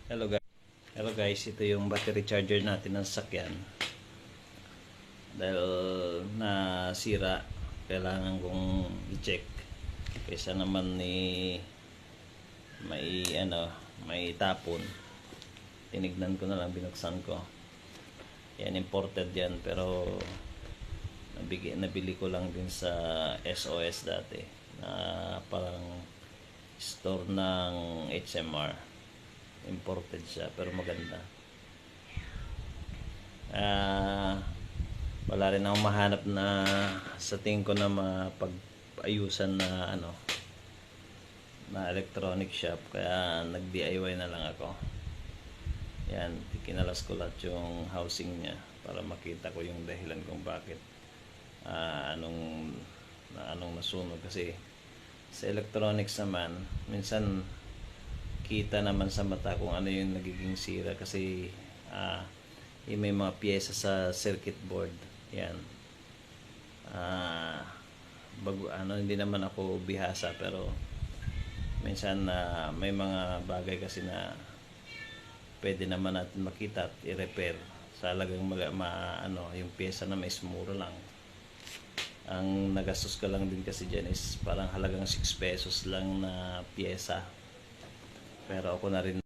Hello guys. Hello guys, ito yung battery charger natin ng sasakyan. Dahil nasira, kailangan kong i-check. Kaysa naman may tapon. Tinignan ko na lang, binuksan ko. Yan, imported yan, pero nabili ko lang din sa SOS dati na parang store ng HMR. Imported siya pero maganda. Wala rin akong mahanap na sa tingin ko na mapag-ayusan na na electronic shop, kaya nag DIY na lang ako. Yan, kinalas ko lahat yung housing niya para makita ko yung dahilan kung bakit anong nasunog. Kasi sa electronics naman minsan kita naman sa mata kung ano yung nagiging sira, kasi yung may mga piyesa sa circuit board. Yan, hindi naman ako bihasa, pero minsan may mga bagay kasi na pwede naman natin makita at i-repair sa halagang yung piyesa na may mura lang. Ang nagastos ka lang din kasi dyan is parang halagang 6 pesos lang na piyesa. Pero ako na rin